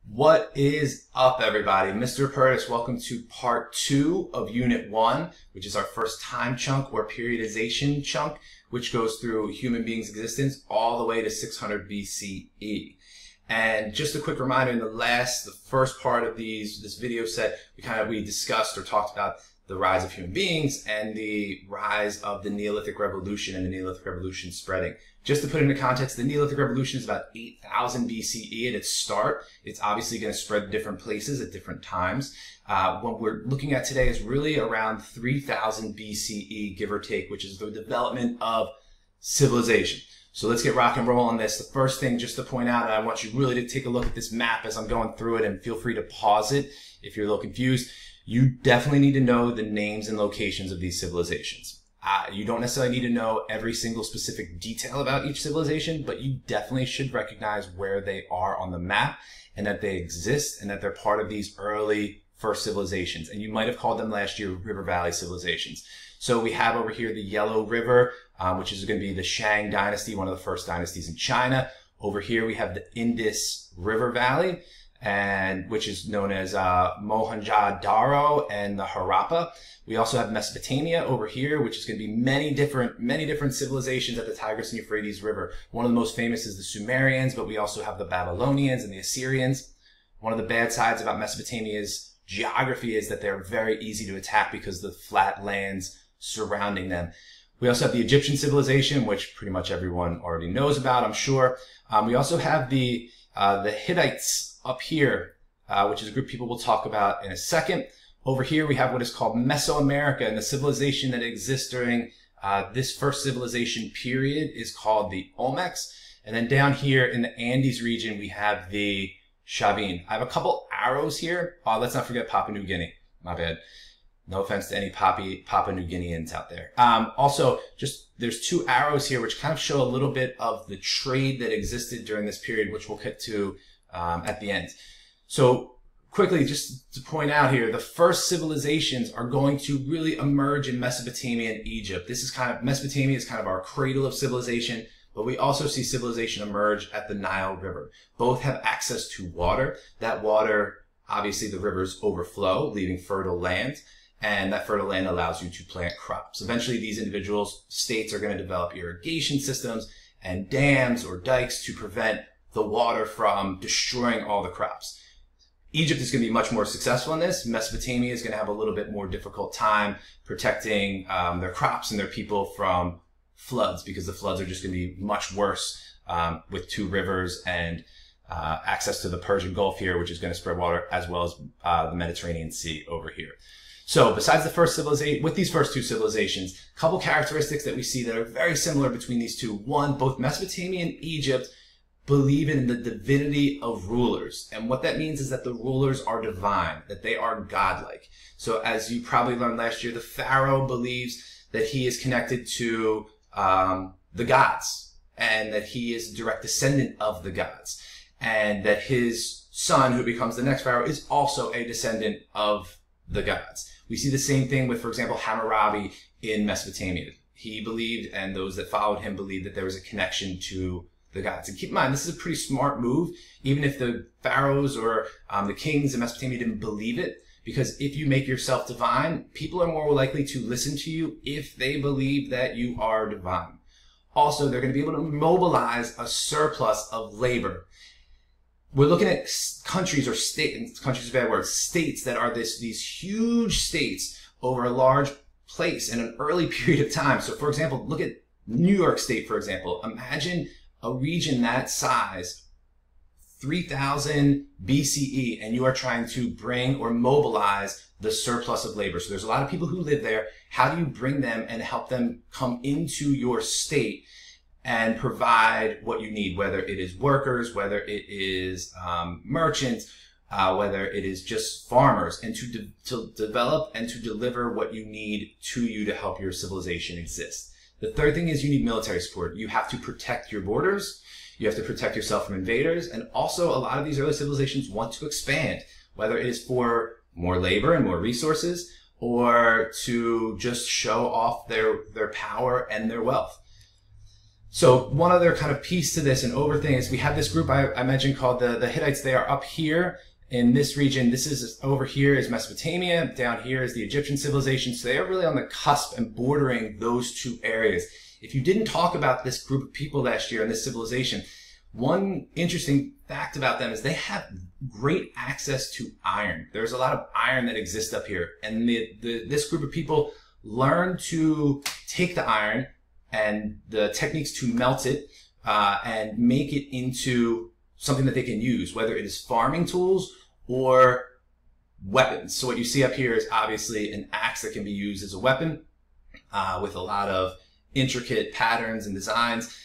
What is up, everybody? Mr. Curtis, welcome to part 2 of Unit 1, which is our first time chunk or periodization chunk, which goes through human beings' existence all the way to 600 BCE. And just a quick reminder, in the first part of this video set, we discussed or talked about the rise of human beings and the rise of the Neolithic Revolution and the Neolithic Revolution spreading. Just to put it into context, the Neolithic Revolution is about 8,000 BCE at its start. It's obviously going to spread to different places at different times. What we're looking at today is really around 3,000 BCE, give or take, which is the development of civilization. So let's get rock and roll on this. The first thing just to point out, and I want you really to take a look at this map as I'm going through it, and feel free to pause it if you're a little confused. You definitely need to know the names and locations of these civilizations. You don't necessarily need to know every single specific detail about each civilization, but you definitely should recognize where they are on the map and that they exist and that they're part of these early first civilizations. And you might have called them last year River Valley civilizations. So we have over here the Yellow River, which is going to be the Shang dynasty, one of the first dynasties in China. Over here we have the Indus River Valley, and which is known as Mohenjo-Daro and the Harappa. We also have Mesopotamia over here, which is going to be many different civilizations at the Tigris and Euphrates River. One of the most famous is the Sumerians, but we also have the Babylonians and the Assyrians. One of the bad sides about Mesopotamia's geography is that they're very easy to attack because of the flat lands surrounding them. We also have the Egyptian civilization, which pretty much everyone already knows about, I'm sure. We also have the Hittites up here, which is a group people will talk about in a second. Over here we have what is called Mesoamerica, and the civilization that exists during this first civilization period is called the Olmecs. And then down here in the Andes region we have the Chavin. I have a couple arrows here. Let's not forget Papua New Guinea. My bad. No offense to any Papua New Guineans out there. Also, there's two arrows here which kind of show a little bit of the trade that existed during this period, which we'll get to at the end. So quickly, just to point out here, the first civilizations are going to really emerge in Mesopotamia and Egypt. Mesopotamia is kind of our cradle of civilization, but we also see civilization emerge at the Nile River. Both have access to water. That water, obviously the rivers overflow, leaving fertile land, and that fertile land allows you to plant crops. Eventually, these states are going to develop irrigation systems and dams or dikes to prevent the water from destroying all the crops. Egypt is going to be much more successful in this. Mesopotamia is going to have a little bit more difficult time protecting their crops and their people from floods, because the floods are just going to be much worse with two rivers and access to the Persian Gulf here, which is going to spread water, as well as the Mediterranean Sea over here. So besides the first civilization, with these first two civilizations, a couple characteristics that we see that are very similar between these two. One, both Mesopotamia and Egypt believe in the divinity of rulers. And what that means is that the rulers are divine, that they are godlike. So as you probably learned last year, the pharaoh believes that he is connected to the gods, and that he is a direct descendant of the gods, and that his son, who becomes the next pharaoh, is also a descendant of the gods. We see the same thing with, for example, Hammurabi in Mesopotamia. He believed, and those that followed him believed, that there was a connection to the gods. And keep in mind, this is a pretty smart move, even if the pharaohs or the kings in Mesopotamia didn't believe it, because if you make yourself divine, people are more likely to listen to you if they believe that you are divine. Also, they're going to be able to mobilize a surplus of labor. We're looking at countries, or states, countries is a bad word, states that are these huge states over a large place in an early period of time. So for example, look at New York State, for example. Imagine a region that size, 3,000 BCE, and you are trying to bring or mobilize the surplus of labor. So there's a lot of people who live there. How do you bring them and help them come into your state and provide what you need, whether it is workers, whether it is merchants, whether it is just farmers, and to develop and to deliver what you need to you to help your civilization exist. The third thing is you need military support. You have to protect your borders. You have to protect yourself from invaders. And also, a lot of these early civilizations want to expand, whether it is for more labor and more resources, or to just show off their power and their wealth. So one other kind of piece to this and over thing is we have this group I mentioned called the Hittites. They are up here in this region. This is over here is Mesopotamia. Down here is the Egyptian civilization. So they are really on the cusp and bordering those two areas. If you didn't talk about this group of people last year and this civilization, one interesting fact about them is they have great access to iron. There's a lot of iron that exists up here. And this group of people learn to take the iron and the techniques to melt it and make it into something that they can use, whether it is farming tools or weapons. So what you see up here is obviously an axe that can be used as a weapon with a lot of intricate patterns and designs.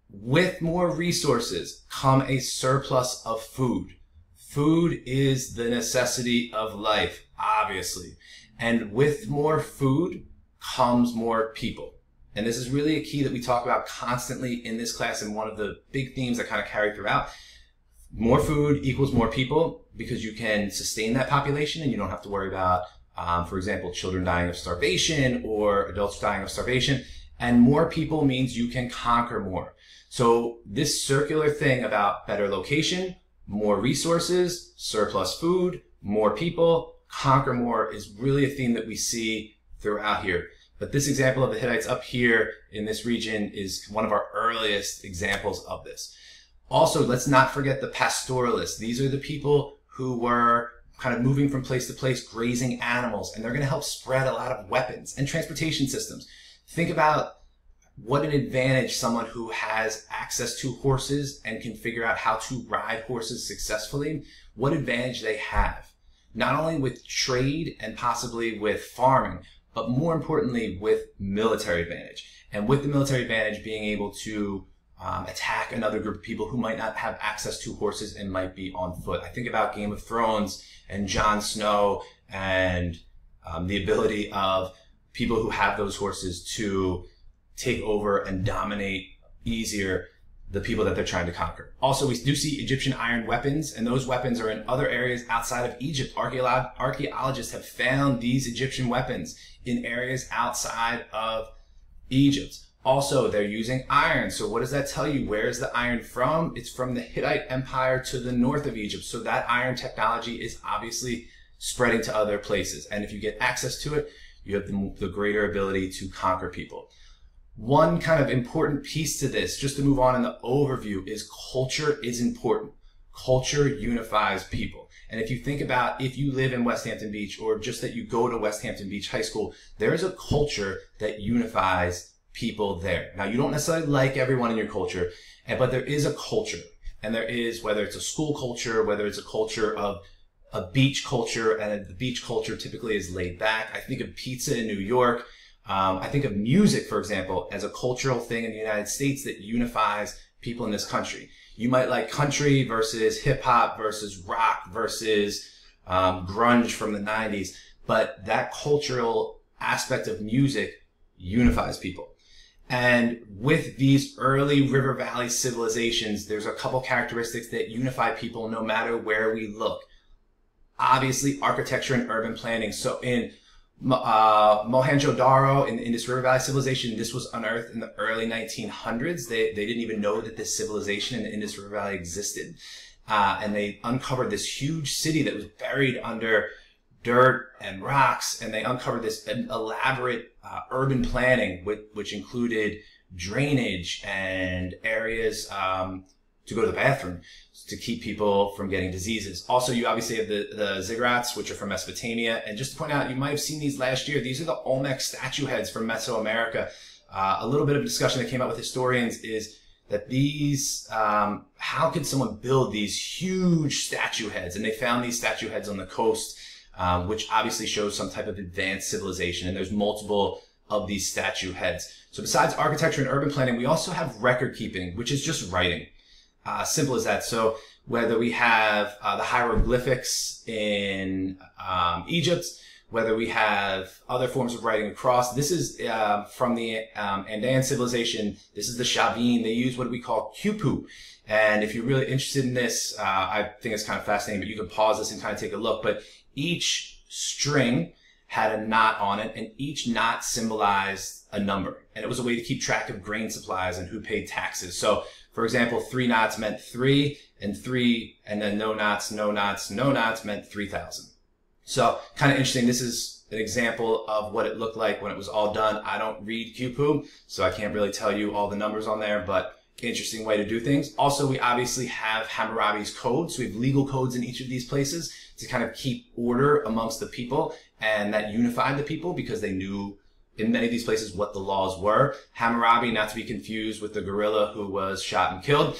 With more resources come a surplus of food. Food is the necessity of life, obviously. And with more food comes more people. And this is really a key that we talk about constantly in this class, and one of the big themes that kind of carry throughout. More food equals more people, because you can sustain that population and you don't have to worry about, for example, children dying of starvation or adults dying of starvation. And more people means you can conquer more. So this circular thing about better location, more resources, surplus food, more people, conquer more is really a theme that we see throughout here. But this example of the Hittites up here in this region is one of our earliest examples of this. Also, let's not forget the pastoralists. These are the people who were kind of moving from place to place, grazing animals, and they're going to help spread a lot of weapons and transportation systems. Think about what an advantage someone who has access to horses and can figure out how to ride horses successfully, what advantage they have, not only with trade and possibly with farming, but more importantly with military advantage. And with the military advantage, being able to attack another group of people who might not have access to horses and might be on foot. I think about Game of Thrones and Jon Snow and the ability of people who have those horses to take over and dominate easier the people that they're trying to conquer. Also, we do see Egyptian iron weapons, and those weapons are in other areas outside of Egypt. Archaeologists have found these Egyptian weapons in areas outside of Egypt. Also, they're using iron. So what does that tell you? Where is the iron from? It's from the Hittite Empire to the north of Egypt. So that iron technology is obviously spreading to other places. And if you get access to it, you have the greater ability to conquer people. One kind of important piece to this, just to move on in the overview, is culture is important. Culture unifies people. And if you think about if you live in West Hampton Beach, or just that you go to West Hampton Beach High School, there is a culture that unifies people there. Now, you don't necessarily like everyone in your culture, but there is a culture. And there is, whether it's a school culture, whether it's a culture of a beach culture, and the beach culture typically is laid back. I think of pizza in New York. I think of music, for example, as a cultural thing in the United States that unifies people in this country. You might like country versus hip hop versus rock versus grunge from the 90s, but that cultural aspect of music unifies people. And with these early river valley civilizations, there's a couple characteristics that unify people no matter where we look. Obviously, architecture and urban planning. So in Mohenjo-Daro in the Indus River Valley civilization, this was unearthed in the early 1900s. They didn't even know that this civilization in the Indus River Valley existed. And they uncovered this huge city that was buried under dirt and rocks. And they uncovered this elaborate urban planning, which included drainage and areas to go to the bathroom to keep people from getting diseases. Also, you obviously have the ziggurats, which are from Mesopotamia. And just to point out, you might have seen these last year. These are the Olmec statue heads from Mesoamerica. A little bit of discussion that came out with historians is that these, how could someone build these huge statue heads? And they found these statue heads on the coast, which obviously shows some type of advanced civilization. And there's multiple of these statue heads. So besides architecture and urban planning, we also have record keeping, which is just writing. Simple as that. So whether we have the hieroglyphics in Egypt, whether we have other forms of writing across, this is from the Andean civilization. This is the Shavin. They use what we call Quipu. And if you're really interested in this, I think it's kind of fascinating, but you can pause this and kind of take a look. But each string had a knot on it, and each knot symbolized a number. And it was a way to keep track of grain supplies and who paid taxes. So, for example, 3 knots meant 3, and 3, and then no knots, no knots, no knots meant 3,000. So, kind of interesting. This is an example of what it looked like when it was all done. I don't read Quipu, so I can't really tell you all the numbers on there, but interesting way to do things. Also, we obviously have Hammurabi's codes. So we have legal codes in each of these places to kind of keep order amongst the people, and that unified the people because they knew in many of these places what the laws were. Hammurabi, not to be confused with the gorilla who was shot and killed.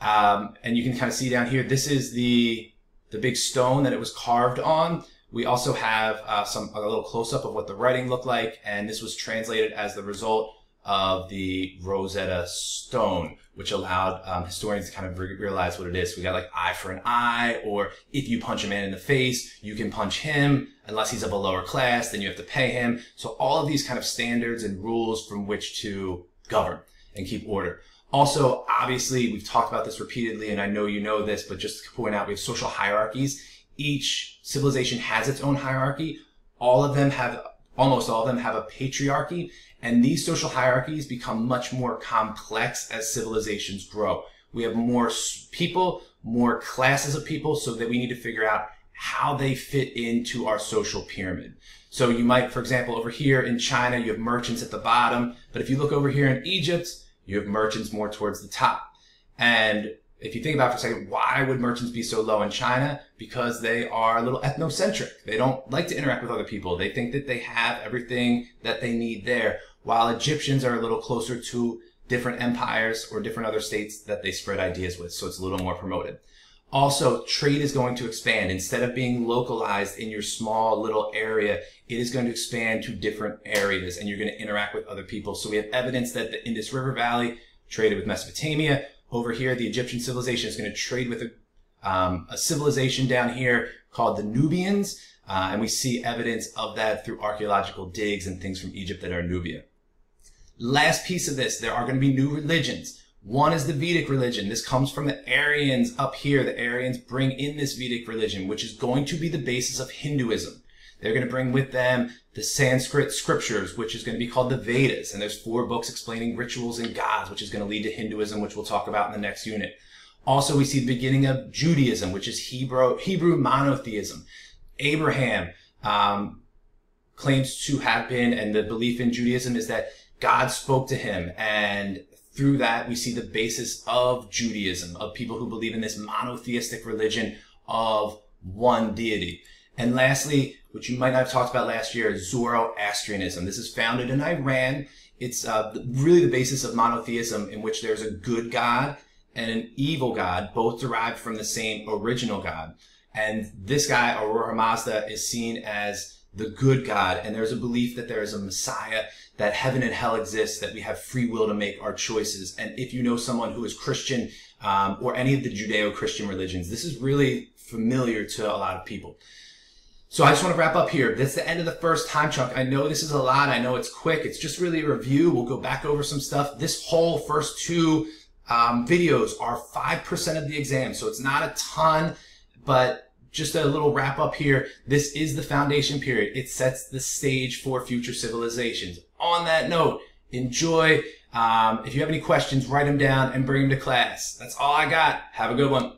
And you can kind of see down here, this is the big stone that it was carved on. We also have a little close-up of what the writing looked like, and this was translated as the result of the Rosetta Stone, which allowed historians to kind of realize what it is. So we got like eye for an eye, or if you punch a man in the face, you can punch him. Unless he's of a lower class, then you have to pay him. So all of these kind of standards and rules from which to govern and keep order. Also, obviously, we've talked about this repeatedly, and I know you know this, but just to point out, we have social hierarchies. Each civilization has its own hierarchy. Almost all of them have a patriarchy. And these social hierarchies become much more complex as civilizations grow. We have more people, more classes of people, so that we need to figure out how they fit into our social pyramid. So you might, for example, over here in China, you have merchants at the bottom. But if you look over here in Egypt, you have merchants more towards the top. And if you think about it for a second, why would merchants be so low in China? Because they are a little ethnocentric. They don't like to interact with other people. They think that they have everything that they need there, while Egyptians are a little closer to different empires or different other states that they spread ideas with. So it's a little more promoted. Also, trade is going to expand. Instead of being localized in your small little area, it is going to expand to different areas, and you're going to interact with other people. So we have evidence that the Indus River Valley traded with Mesopotamia. Over here, the Egyptian civilization is going to trade with a civilization down here called the Nubians, and we see evidence of that through archaeological digs and things from Egypt that are Nubia. Last piece of this, there are going to be new religions. One is the Vedic religion. This comes from the Aryans up here. The Aryans bring in this Vedic religion, which is going to be the basis of Hinduism. They're going to bring with them the Sanskrit scriptures, which is going to be called the Vedas. And there's 4 books explaining rituals and gods, which is going to lead to Hinduism, which we'll talk about in the next unit. Also, we see the beginning of Judaism, which is Hebrew monotheism. Abraham claims to have been, and the belief in Judaism is that God spoke to him, and through that we see the basis of Judaism, of people who believe in this monotheistic religion of one deity. And lastly, which you might not have talked about last year, is Zoroastrianism. This is founded in Iran. It's really the basis of monotheism, in which there's a good God and an evil God, both derived from the same original God. And this guy, Ahura Mazda, is seen as the good God, and there's a belief that there is a Messiah, that heaven and hell exists, that we have free will to make our choices. And if you know someone who is Christian or any of the Judeo-Christian religions, this is really familiar to a lot of people. So I just want to wrap up here. That's the end of the first time chunk. I know this is a lot. I know it's quick. It's just really a review. We'll go back over some stuff. This whole first 2 videos are 5% of the exam, so it's not a ton, but just a little wrap up here. This is the foundation period. It sets the stage for future civilizations. On that note, enjoy. If you have any questions, write them down and bring them to class. That's all I got. Have a good one.